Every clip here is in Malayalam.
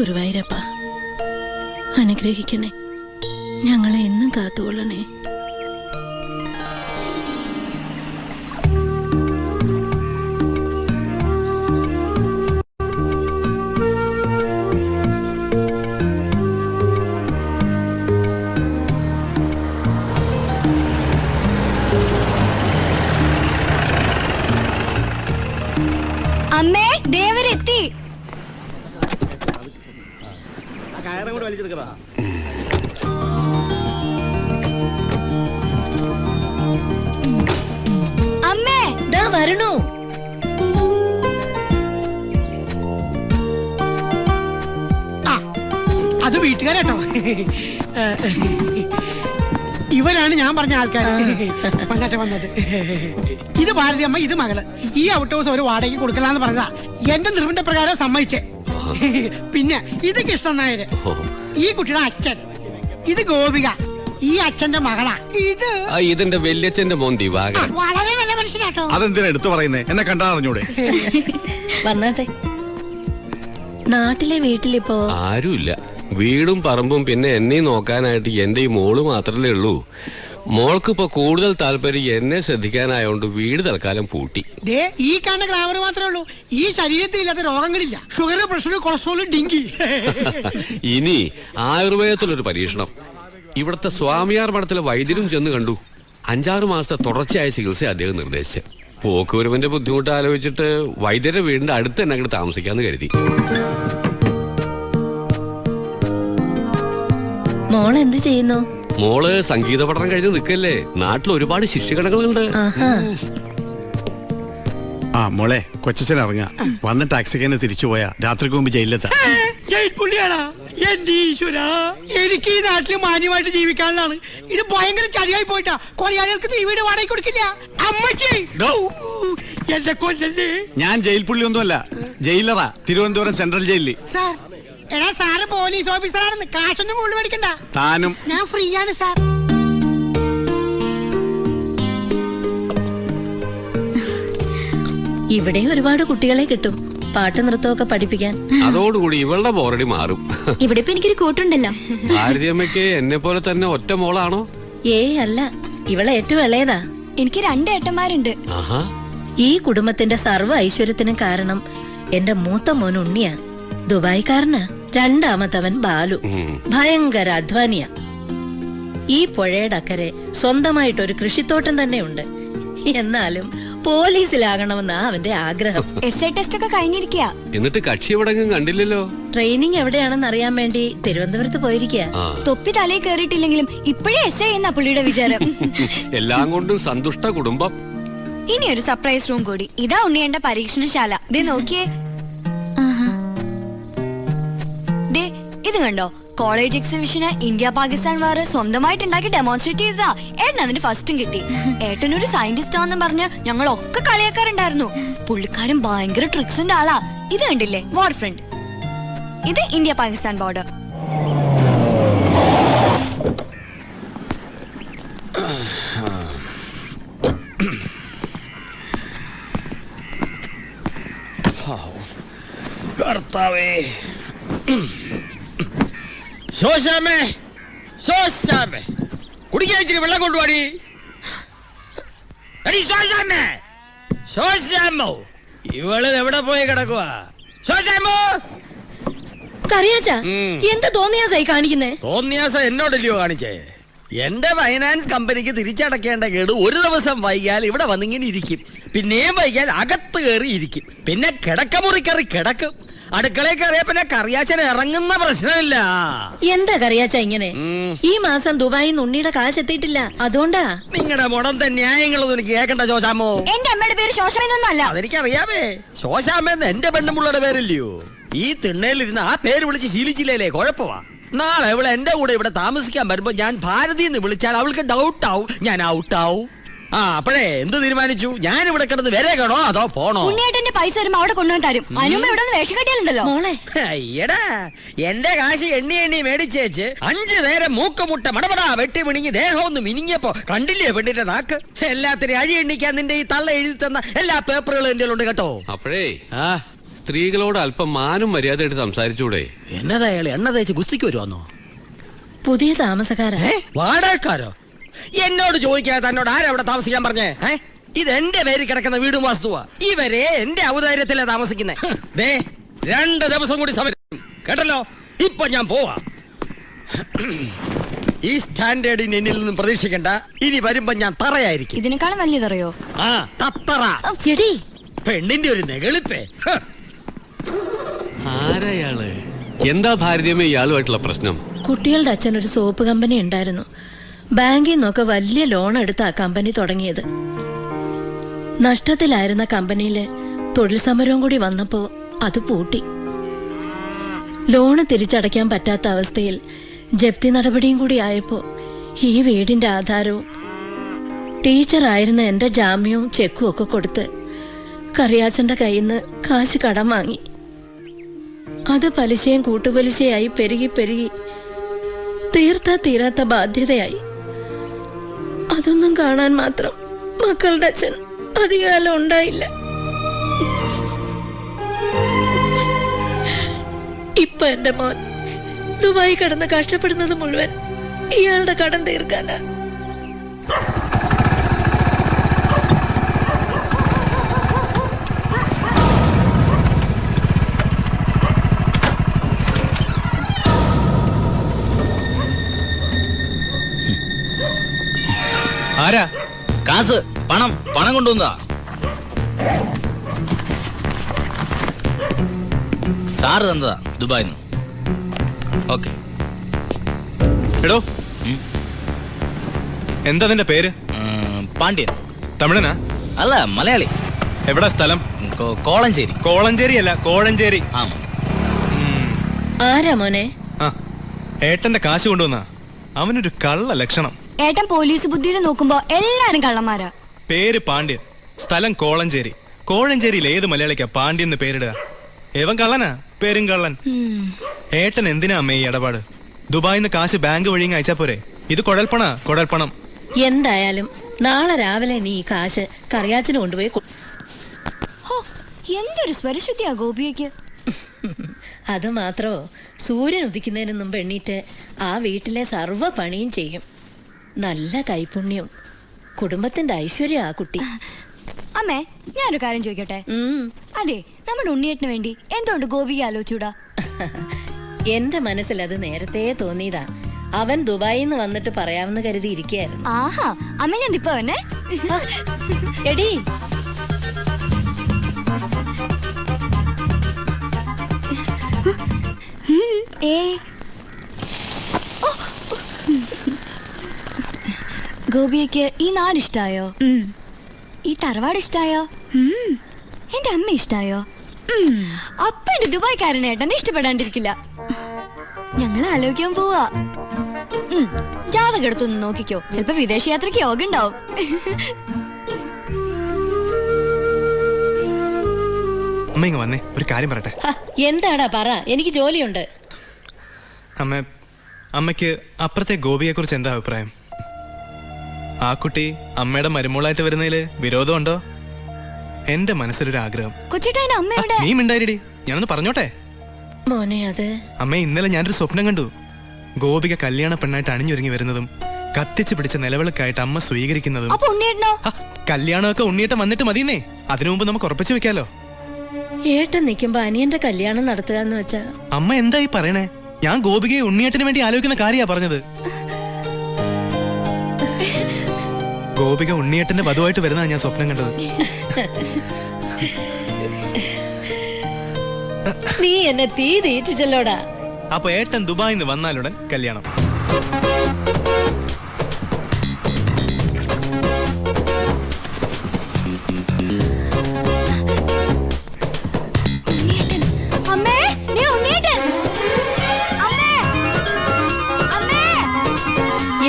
ഗുരുവായൂരപ്പ അനുഗ്രഹിക്കണേ, ഞങ്ങളെ എന്നും കാത്തുകൊള്ളണേ. അമ്മേ, ദേവരെത്തി. അമ്മേ, ദാ വരണു. അത് വീട്ടുകാരട്ടോ. ഇവരാണ് ഞാൻ പറഞ്ഞ ആൾക്കാർ. വന്നിട്ട് ഇത് ഭാരതി അമ്മ, ഇത് മകള്. ഈ ഔട്ട് ഹൗസ് ഒരു വാടകയ്ക്ക് കൊടുക്കലാന്ന് പറഞ്ഞതാ. എന്റെ നിർബന്ധപ്രകാരം സമ്മതിച്ചേ. പിന്നെ ഇത് കൃഷ്ണൻ നായര്, ഈ കുട്ടിയുടെ അച്ഛൻ. ഇത് ഗോപിക, ഈ അച്ഛന്റെ മകളാ. ഇതിന്റെ വല്യച്ഛന്റെ മോൻ ദിവാകരൻ. വളരെ നല്ല മനുഷ്യനാട്ടോ. അതെന്തിനാ എടുത്തു പറയുന്നേ? എന്നെ കണ്ടാ അറിഞ്ഞൂടെ? വന്നാട്ടെ. നാട്ടിലെ വീട്ടിലിപ്പോ ആരുമില്ല. വീടും പറമ്പും പിന്നെ എന്നെയും നോക്കാനായിട്ട് എന്റെ ഈ മോള് മാത്രമേ ഉള്ളൂ. മോൾക്കിപ്പോ കൂടുതൽ താല്പര്യം എന്നെ ശ്രദ്ധിക്കാനായോണ്ട് വീട് തൽക്കാലം പൂട്ടി. ഈ കാണുന്ന ഗ്ലാമർ മാത്രമേ ഉള്ളൂ. ഈ ശരീരത്തിൽ ഇല്ലാത്ത രോഗങ്ങളില്ല. Sugar, pressure, cholesterol, dengue. ഇനി ആയുർവേദത്തിലൊരു പരീക്ഷണം. ഇവിടുത്തെ സ്വാമിയാർ മഠത്തിലെ വൈദ്യരും ചെന്ന് കണ്ടു. 5-6 മാസത്തെ തുടർച്ചയായ ചികിത്സ അദ്ദേഹം നിർദ്ദേശിച്ചു. പോക്കുവരവിന്റെ ബുദ്ധിമുട്ട് ആലോചിച്ചിട്ട് വൈദ്യരുടെ വീടിന്റെ അടുത്ത് തന്നെ അങ്ങോട്ട് താമസിക്കാന്ന് കരുതി. മോൾ എന്ത് ചെയ്യുന്നു? മോള് സംഗീത പഠനം കഴിഞ്ഞ് നിൽക്കല്ലേ. നാട്ടിൽ ഒരുപാട് ശിഷ്യഗണങ്ങളുണ്ട്. ആ മോളെ, കൊച്ചച്ഛൻ ഇറങ്ങാ. വന്ന ടാക്സിക്ക് തന്നെ തിരിച്ചു പോയാ രാത്രിക്ക് മുമ്പ് ജയിലിലെത്താം. പുള്ളിയാണാ എന്റെ ഈശ്വര. എനിക്ക് ഈ നാട്ടിൽ മാന്യമായിട്ട് ജീവിക്കാനുള്ളതാണ്. ഇത് ഭയങ്കര ചതിയായി പോയിട്ടാ. കൊറിയാളികൾക്ക് ഈ വീട് വാടകയ്ക്ക് കൊടുക്കില്ല. അമ്മച്ചി എന്റെ കൊല്ലല്ലേ. ഞാൻ ജയിൽ പുള്ളി ഒന്നുമല്ല, ജയിലറാ. തിരുവനന്തപുരം സെൻട്രൽ ജയിലിൽ. സാർ, എടാ സാറ് പോലീസ് ഓഫീസറാണെന്ന്. കാശൊന്നും കൂടുതൽ മേടിക്കണ്ട. താനും ഞാൻ ഫ്രീ ആണ് സാർ. ഇവിടെ ഒരുപാട് കുട്ടികളെ കിട്ടും പാട്ട് നൃത്തമൊക്കെ പഠിപ്പിക്കാൻ. അതോടുകൂടി ഇവളുടെ ബോറടി മാറും. ഇവിടെ ഇപ്പൊ എനിക്കൊരു കൂട്ടുണ്ടല്ലോ. ഭാരതിയമ്മയ്ക്ക് എന്നെ പോലെ തന്നെ ഒറ്റ മോളാണോ? അല്ല, ഇവളെ ഏറ്റവും ഇളയതാ. എനിക്ക് 2 ഏട്ടന്മാരുണ്ട്. ഈ കുടുംബത്തിന്റെ സർവ്വ ഐശ്വര്യത്തിനും കാരണം എന്റെ മൂത്ത മോൻ ഉണ്ണിയാ. ദുബായ്ക്കാരനാ. രണ്ടാമത്തവൻ ബാലു. ഭയങ്കര അധ്വാനിയാ. ഈ പുഴയുടെ അക്കരെ സ്വന്തമായിട്ടൊരു കൃഷിത്തോട്ടം തന്നെ ഉണ്ട്. എന്നാലും പോലീസിലാകണമെന്നാ അവന്റെ ആഗ്രഹം. എസ്ഐ ടെസ്റ്റ് ഒക്കെ കഴിഞ്ഞിരിക്കുക. എന്നിട്ട് കക്ഷി എവിടെങ്കിലും കണ്ടില്ലല്ലോ. ട്രെയിനിങ് എവിടെയാണെന്ന് അറിയാൻ വേണ്ടി തിരുവനന്തപുരത്ത് പോയിരിക്കുക. തൊപ്പി തലയിൽ കയറിയിട്ടില്ലെങ്കിലും ഇപ്പോഴേ എസ്ഐ എന്നാ പുള്ളിയുടെ വിചാരം. എല്ലാം കൊണ്ടും സന്തുഷ്ട കുടുംബം. ഇനി ഒരു സർപ്രൈസ് റൂം കൂടി. ഇതാ ഉണ്ണിയേണ്ട പരീക്ഷണശാല. ദേ നോക്കിയേ. ദേ ഇത് കണ്ടോ? കോളേജ് എക്സിബിഷന് ഇന്ത്യ പാകിസ്ഥാൻ വാർ സ്വന്തമായിട്ട് ഉണ്ടാക്കി ഡെമോൺസ്ട്രേറ്റ് ചെയ്തതാ. ഏട്ടൻ അതിന് ഫസ്റ്റും കിട്ടി. ഏട്ടനൊരു സയന്റിസ്റ്റ് ആണെന്ന് പറഞ്ഞ് ഞങ്ങളൊക്കെ കളിയാക്കാറുണ്ടായിരുന്നു. പുള്ളിക്കാരൻ ഭയങ്കര ട്രിക്സിന്റെ ആളാ. ഇത് കണ്ടില്ലേ, വാർ ഫ്രണ്ട്. ഇത് ഇന്ത്യ പാകിസ്ഥാൻ ബോർഡർ. കർത്താവേ, കുടിക്കാൻ ഇച്ചിരി വെള്ളം കൊണ്ടുപോടി. ഇവള് എവിടെ പോയി കിടക്കുവാ? എന്താ തോന്നിയാസായി കാണിക്കുന്നേ? തോന്നിയാസ എന്നോടല്ലയോ കാണിച്ചേ? എന്റെ ഫൈനാൻസ് കമ്പനിക്ക് തിരിച്ചടക്കേണ്ട കേട് ഒരു ദിവസം വൈകിയാൽ ഇവിടെ വന്നിങ്ങനെ ഇരിക്കും. പിന്നെയും വൈകിയാൽ അകത്ത് കയറി ഇരിക്കും. പിന്നെ കിടക്കമുറി കയറി കിടക്കും. അടുക്കളയിൽ കയറിയ പിന്നെ കറിയാച്ചൻ ഇറങ്ങുന്ന പ്രശ്നമില്ല. എന്താ കറിയാച്ച ഇങ്ങനെ? ഈ മാസം ദുബായിൽ ഉണ്ണിയുടെ കാശ് എത്തിയിട്ടില്ല, അതുകൊണ്ടാ. നിങ്ങളുടെ മുടന്ത ന്യായങ്ങളൊന്നും എനിക്ക് കേൾക്കണ്ട ശോശാമോ. എന്റെ അമ്മയുടെ പേര് ശോശാമെന്നല്ല. അതെനിക്കറിയാമേ. ശോശാമെന്ന് എന്റെ പെണ്ണുമുള്ളയുടെ പേരില്ലയോ? ഈ തിണ്ണയിലിരുന്ന് ആ പേര് വിളിച്ച് ശീലിച്ചില്ലേ, കുഴപ്പമാ. നാളെ അവൾ എന്റെ കൂടെ ഇവിടെ താമസിക്കാൻ വരുമ്പോ ഞാൻ ഭാരതി എന്ന് വിളിച്ചാൽ അവൾക്ക് ഡൗട്ട് ആവും, ഞാൻ ഔട്ടാവും. അപ്പഴേ എന്ത് തീരുമാനിച്ചു? ഞാൻ ഇവിടെ കിടന്ന് വരേക്കണോ അതോ പോണോ? ഉണ്ണിയേട്ടന്റെ പൈസ വരുമ്പോ അവിടെ കൊണ്ടുവന്ന് തരും. അനുമ്പ ഇവിടെ വേഷം കെട്ടിയാലുണ്ടല്ലോ. അയ്യടാ, എന്റെ കാശ് എണ്ണി മേടിച്ചേച്ച് 5 നേരം മൂക്കുമുട്ട മടപടാ വെട്ടി മിണിങ്ങി ദേഹം ഒന്ന് മിനിങ്ങിയപ്പോ കണ്ടില്ലേ പെണ്ണിന്റെ നാക്ക്? എല്ലാത്തിനും അഴി എണ്ണിക്കാൻ നിന്റെ ഈ തള്ള എഴുതി തന്ന എല്ലാ പേപ്പറുകളും എന്റെ ഉണ്ട് കേട്ടോ. അപ്പഴേ സ്ത്രീകളോട് അല്പം മാനും മര്യാദയായിട്ട് സംസാരിച്ചൂടെ? എന്നതാ അയാൾ എണ്ണ തേച്ച് ഗുസ്തിക്ക് വരുവാന്നോ? പുതിയ താമസക്കാരാ. വാടകക്കാരോ? എന്നോട് ചോദിക്കാതെ തന്നോട് ആരാ അവിടെ താമസിക്കാൻ പറഞ്ഞേ? ഇത് എന്റെ പേര് കിടക്കുന്ന വീടും വാസ്തുവാ. ഇവരെ എന്റെ ഔദാര്യത്തിലാ താമസിക്കുന്നേ. 2 ദിവസം കൂടി സമരം കേട്ടല്ലോ. ഇപ്പൊ ഞാൻ പോവാ. ഈ സ്റ്റാൻഡേർഡിന് എന്നിൽ നിന്നും പ്രതീക്ഷിക്കണ്ട. ഇനി വരുമ്പോ ഞാൻ തറയായിരിക്കും. ഇതിനേക്കാളും വലിയതറിയോ? ആ തത്തറ. എടീ, പെണ്ണിന്റെ ഒരു നെകളിപ്പേ. ആരയാള്? എന്താ ഭാരതീയമ്മ ഇയാളുമായിട്ടുള്ള പ്രശ്നം? കുട്ടികളുടെ അച്ഛൻ ഒരു സോപ്പ് കമ്പനി ഉണ്ടായിരുന്നു. ബാങ്കിൽ നിന്നൊക്കെ വലിയ ലോൺ എടുത്ത് ആ കമ്പനി തുടങ്ങിയത്. നഷ്ടത്തിലായിരുന്ന കമ്പനിയില് തൊഴിൽ സമരവും കൂടി വന്നപ്പോ അത് പൂട്ടി. ലോണ് തിരിച്ചടയ്ക്കാൻ പറ്റാത്ത അവസ്ഥയിൽ ജപ്തി നടപടിയും കൂടി ആയപ്പോ ഈ വീടിന്റെ ആധാരവും ടീച്ചറായിരുന്ന എന്റെ ജാമ്യവും ചെക്കും ഒക്കെ കൊടുത്ത് കറിയാച്ചന്റെ കയ്യിൽ നിന്ന് കാശ് കടം വാങ്ങി. അത് പലിശയും കൂട്ടുപലിശയായി പെരുകി പെരുകി തീരാത്ത ബാധ്യതയായി. അതൊന്നും കാണാൻ മാത്രം മക്കളുടെ അച്ഛൻ അധികകാലം ഉണ്ടായില്ല. ഇപ്പൊ എന്റെ മോൻ ദുബായി കിടന്ന് കഷ്ടപ്പെടുന്നത് മുഴുവൻ ഇയാളുടെ കടം തീർക്കാനാ. ആരാ? കാസ്, പണം കൊണ്ടുവന്നതാ. സാറ് തന്നതാ ദുബായിന്ന്. ഓക്കെ. എടോ, എന്താ നിന്റെ പേര്? പാണ്ഡ്യൻ. തമിഴനാ? അല്ല, മലയാളി. എവിടാ സ്ഥലം? കോളഞ്ചേരി. കോളഞ്ചേരി അല്ല, കോഴഞ്ചേരി. ആ. ആരാ മോനെ? ആ, ഏട്ടന്റെ കാശ് കൊണ്ടുവന്നാ. അവനൊരു കള്ള ലക്ഷണം. ഏട്ടൻ പോലീസ് ബുദ്ധിയിൽ നോക്കുമ്പോ എല്ലാരും കള്ളന്മാരാ. പേര് പാണ്ഡ്യൻ, സ്ഥലം കോളഞ്ചേരി. കോഴഞ്ചേരിയിൽ ഏത് മലയാളിക്കാ പാണ്ഡ്യൻ എന്ന് പേരിടുക? ഏവൻ കള്ളനാ, പേരും കള്ളൻ. ഏട്ടൻ എന്തിനാ അമ്മേ ഈ ഇടപാട്? ദുബായിന്ന് കാശ് ബാങ്ക് വഴി അയച്ചാ പോരെ? ഇത് കുഴൽപ്പണം. എന്തായാലും നാളെ രാവിലെ നീ ഈ കാശ് കറിയാച്ചിന് കൊണ്ടുപോയി എന്തൊരു സ്വരശുദ്ധിയാ ഗോപിയക്ക്. അത് മാത്രോ, സൂര്യൻ ഉദിക്കുന്നതിന് മുമ്പ് എണ്ണീറ്റ് ആ വീട്ടിലെ സർവ്വ പണിയും ചെയ്യും. നല്ല കൈപുണ്യം, കുടുംബത്തിന്റെ ഐശ്വര്യം ആ കുട്ടി. അമ്മേ, ഞാനൊരു കാര്യം ചോദിക്കട്ടെ? അതെ, നമ്മുടെ ഉണ്ണിയേട്ടന് വേണ്ടി എന്തുകൊണ്ട് ഗോപിക ആലോചിച്ചൂടാ? എന്റെ മനസ്സിൽ അത് നേരത്തെ തോന്നിയതാ. അവൻ ദുബായിൽ നിന്ന് വന്നിട്ട് പറയാമെന്ന് കരുതി ഇരിക്കുകയായിരുന്നു. ആഹാ, അമ്മ ഞാൻ ഇപ്പൊ വന്നെ. എടി, ഗോപിയക്ക് ഈ നാട് ഇഷ്ടായോ? ഈ തറവാട് ഇഷ്ടായോ? എന്റെ അമ്മ ഇഷ്ടായോ? അപ്പ എന്റെ ദുബായ്ക്കാരനേട്ടനെ ഇഷ്ടപ്പെടാണ്ടിരിക്കില്ല. ഞങ്ങൾ ആലോചിക്കാൻ പോവാ. ജാതകം എടുത്തൊന്ന് നോക്കിക്കോ, ചിലപ്പോ വിദേശ യാത്രക്ക് യോഗ ഉണ്ടാവും. അമ്മ ഇങ്ങ് വന്നേ, ഒരു കാര്യം പറയട്ടെ. എന്താടാ പറ, എനിക്ക് ജോലിയുണ്ട്. അമ്മയ്ക്ക് അപ്പുറത്തെ ഗോപിയെ കുറിച്ച് എന്താ അഭിപ്രായം? ആ കുട്ടി അമ്മയുടെ മരുമോളായിട്ട് വരുന്നതില് വിരോധമുണ്ടോ? എന്റെ മനസ്സിലൊരു ആഗ്രഹം. നീ മിണ്ടായിരടി, ഞാനൊന്ന് പറഞ്ഞോട്ടെ. മോനെ, അത് അമ്മ, ഇന്നലെ ഞാനൊരു സ്വപ്നം കണ്ടു. ഗോപിക കല്യാണ പെണ്ണായിട്ട് അണിഞ്ഞൊരുങ്ങി വരുന്നതും കത്തിച്ച് പിടിച്ച നിലവിളക്കായിട്ട് അമ്മ സ്വീകരിക്കുന്നതും. കല്യാണമൊക്കെ ഉണ്ണിയേട്ടൻ വന്നിട്ട് മതിയെന്നേ. അതിനു മുമ്പ് നമുക്ക് ഉറപ്പിച്ചു വെക്കാലോ. ഏട്ടൻ നിൽക്കുമ്പോ അനിയന്റെ കല്യാണം നടത്തുക എന്ന് വെച്ചാ? അമ്മ എന്തായി പറയണേ? ഞാൻ ഗോപികയെ ഉണ്ണിയേട്ടന് വേണ്ടി ആലോചിക്കുന്ന കാര്യാ പറഞ്ഞത്. ഗോപിക ഉണ്ണിയേട്ടന്റെ വധുവായിട്ട് വരുന്നതാ ഞാൻ സ്വപ്നം കണ്ടത്. നീ എന്നെ തീറ്റിച്ചല്ലോടാ. അപ്പൊ ഏട്ടൻ ദുബായിൽ നിന്ന് വന്നാലുടൻ കല്യാണം.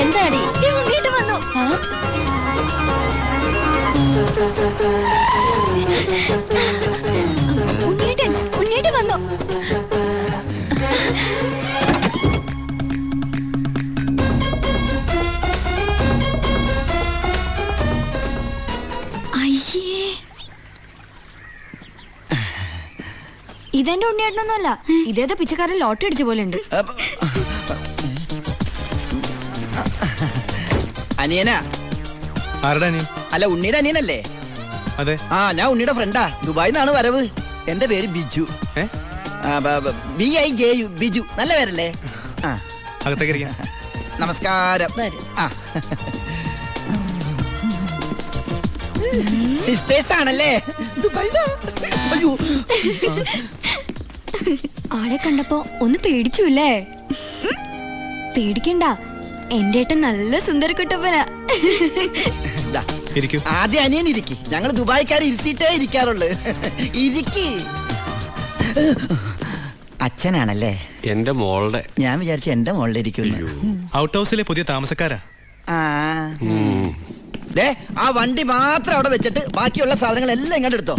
എന്താടി? ഉണ്ണിയേട്ടൻ വന്നു. ഇതെന്റെ ഉണ്ണിയേട്ടനൊന്നുമല്ല, ഇതേതോ പിച്ചക്കാരൻ ലോട്ടറി അടിച്ച പോലെ ഉണ്ട്. അനിയനാ? ആരുടെ അനിയൻ? അല്ല, ഉണ്ണിയുടെ അനിയനല്ലേ? അതെ. ആ, ഞാൻ ഉണ്ണിയുടെ ഫ്രണ്ടാ. ദുബായിൽ നിന്നാണ് വരവ്. എന്റെ പേര് ബിജു. BIJU, ബിജു. നല്ല പേരല്ലേ? ആ, അകത്തേക്ക് ഇരിക്കാം. നമസ്കാരം. വരൂ. ആ, സിസ്റ്റേഴ്സ് ആണല്ലേ? ദുബായിലാ? അയ്യോ, ആളെ കണ്ടപ്പോ ഒന്ന് പേടിച്ചുല്ലേ? പേടിക്കണ്ട, എന്റെ ഏട്ടൻ നല്ല സുന്ദരക്കുട്ടപ്പനാ. ദാ, ഇരിക്കൂ. ആദ്യം അനിയൻ ഇരിക്കി. ഞങ്ങൾ ദുബായിക്കാർ ഇരുത്തിയിട്ടേ ഇരിക്കാറുള്ളു. ഇരിക്കി. അച്ഛനാണല്ലേ? എന്റെ മോളുടെ. ഞാൻ വിചാരിച്ചു എന്റെ മോളിൽ ഇരിക്കുന്നു. ഔട്ട് ഹൗസിലെ പുതിയ താമസക്കാരാ. ആ, ദേ, ആ വണ്ടി മാത്രം അവിടെ വെച്ചിട്ട് ബാക്കിയുള്ള സാധനങ്ങളെല്ലാം ഇങ്ങോട്ട് എടുത്തോ.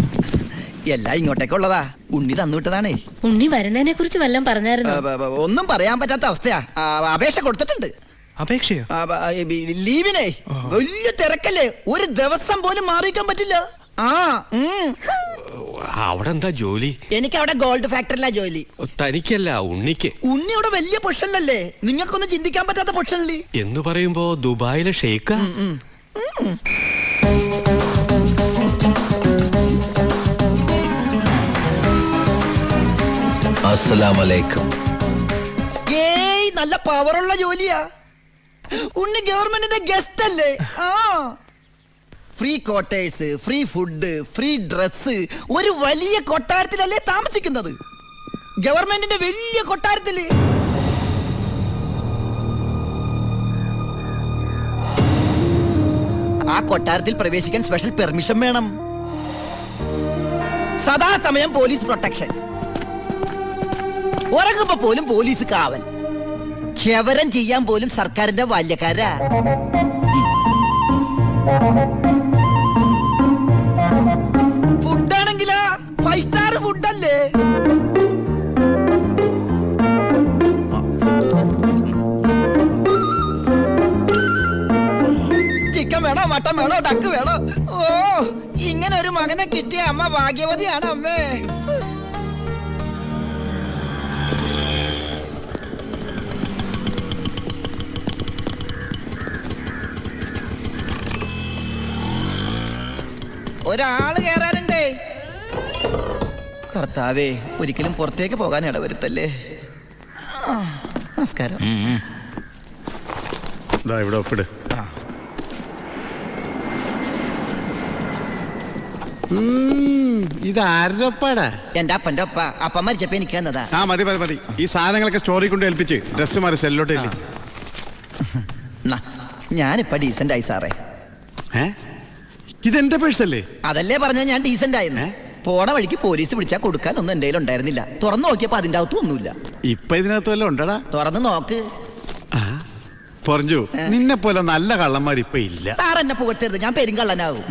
എല്ലാം ഇങ്ങോട്ടേക്കുള്ളതാ. ഉണ്ണി തന്നുവിട്ടതാണേ. ഉണ്ണി വരുന്നതിനെ കുറിച്ച് വല്ലതും പറഞ്ഞായിരുന്നു? ഒന്നും പറയാൻ പറ്റാത്ത അവസ്ഥയാ. അപേക്ഷ കൊടുത്തിട്ടുണ്ട്. അപേക്ഷയോ? ലീവിനെ. വലിയ തിരക്കല്ലേ, ഒരു ദിവസം പോലും മാറിയിക്കാൻ പറ്റില്ല. ആ, അവിടെ എന്താ ജോലി? എനിക്ക് അവിടെ ഗോൾഡ് ഫാക്ടറിയിലാ ജോലി. തനിക്കല്ല, ഉണ്ണിക്ക്. ഉണ്ണി അവിടെ വലിയ പൊഷനിലല്ലേ? നിങ്ങൾക്കൊന്നും ചിന്തിക്കാൻ പറ്റാത്ത പൊഷനില്ലേ എന്ന് പറയുമ്പോ ദുബായിലെ ഷെയ്ക്കാ? അസ്സലാമലൈക്കും. ഏയ്, നല്ല പവറുള്ള ജോലിയാ. ഉണ്ണി ഗവൺമെന്റിന്റെ ഗസ്റ്റ് അല്ലേ? ആ, free quarters, free food, free dress. ഒരു വലിയ കൊട്ടാരത്തിലല്ലേ താമസിക്കുന്നത്? ഗവൺമെന്റിന്റെ വലിയ കൊട്ടാരത്തില്. ആ കൊട്ടാരത്തിൽ പ്രവേശിക്കാൻ സ്പെഷ്യൽ പെർമിഷൻ വേണം. സദാസമയം പോലീസ് പ്രൊട്ടക്ഷൻ. ഉറങ്ങുമ്പോ പോലും പോലീസ് കാവൽ. ക്ഷവരം ചെയ്യാൻ പോലും സർക്കാരിന്റെ ബാല്യക്കാരാ. ഫുഡാണെങ്കിലാ 5 സ്റ്റാർ ഫുഡല്ലേ? ചിക്കൻ വേണോ, മട്ടൻ വേണോ, ഡക്ക് വേണോ? ഓ, ഇങ്ങനെ ഒരു മകനെ കിട്ടിയ അമ്മ ഭാഗ്യവതിയാണ് അമ്മേ. ഒരാള് കേറാനുണ്ടേ. കർത്താവേ, ഒരിക്കലും പുറത്തേക്ക് പോകാൻ ഇടവരുത്തല്ലേ. നമസ്കാരം. ഇതാ ഇവിടെ ഒപ്പിട്. ഇത് ആരപ്പാടാ? എന്റെ അപ്പന്റെ ഒപ്പ. അപ്പം മരിച്ചപ്പോ എനിക്ക് തന്നതാ. ആ, മതി മതി മതി. ഈ സാധനങ്ങളൊക്കെ സ്റ്റോറി കൊണ്ട് ഏൽപ്പിച്ച് ഡ്രസ് മാറി സെല്ലോട്ട് ഇല്ലേ. ഞാനിപ്പ ഡീസന്റ് ആയി സാറേ. ഇതെന്റെ പേഴ്സല്ലേ? അതല്ലേ പറഞ്ഞ ഞാൻ ഡീസന്റ് ആയിരുന്നു. പോണ വഴിക്ക് പോലീസ് പിടിച്ചാൽ കൊടുക്കാൻ ഒന്നും എന്റെ ഉണ്ടായിരുന്നില്ല. തുറന്നു നോക്കിയപ്പോ അതിന്റെ അകത്തും ഒന്നുമില്ല. ഇപ്പൊ ഇതിനകത്ത് വല്ലതും ഉണ്ടടാ? തുറന്നു നോക്ക്. പറഞ്ഞു, നിന്നെ പോലെ നല്ല കള്ളന്മാർ ഇപ്പൊ ഇല്ല. സാർ എന്നെ പുകട്ടരുത്, ഞാൻ പെരുങ്കള്ളനാകും.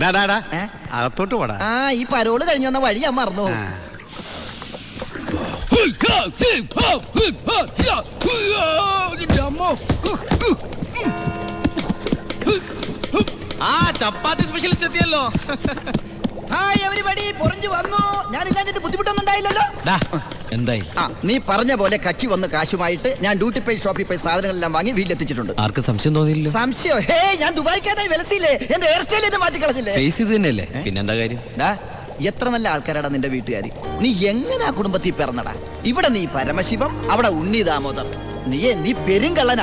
അകത്തോട്ട് പോടാ. ആ, ഈ പരോള് കഴിഞ്ഞു വന്ന വഴി ഞാൻ മറന്നു. ആ, ചപ്പാത്തി സ്പെഷ്യലിസ്റ്റ് എത്തിയല്ലോ. ഹായ് എവരിബഡി, പൊറിഞ്ഞു വന്നു. ഞാനില്ലാഞ്ഞിട്ട് ബുദ്ധിമുട്ടൊന്നും ഉണ്ടായില്ലല്ലോ. എന്തായി? ആ, നീ പറഞ്ഞ പോലെ കക്ഷി വന്ന് കാശുമായിട്ട് ഞാൻ ഡ്യൂട്ടി പെയ്ഡ് ഷോപ്പിൽ പോയി സാധനങ്ങളെല്ലാം വാങ്ങി വീട്ടിലെത്തിച്ചിട്ടുണ്ട്. ആർക്കും സംശയം തോന്നിയില്ല? സംശയം? ഹേ, ഞാൻ ദുബായിക്കാരായി വിലസിയില്ലേ? എന്റെ ഹെയർ സ്റ്റൈൽ എന്നെ മാറ്റിക്കളഞ്ഞില്ലേ? ഫേസ് ഇത് തന്നെയല്ലേ, പിന്നെന്താ കാര്യം? എത്ര നല്ല ആൾക്കാരാടാ നിന്റെ വീട്ടുകാരി. നീ എങ്ങനെ ആ കുടുംബത്തിൽ പിറന്നടാ? ഇവിടെ നീ പരമശിവം, അവിടെ ഉണ്ണി ദാമോദർ. നീ പെരുങ്കള്ളനാ.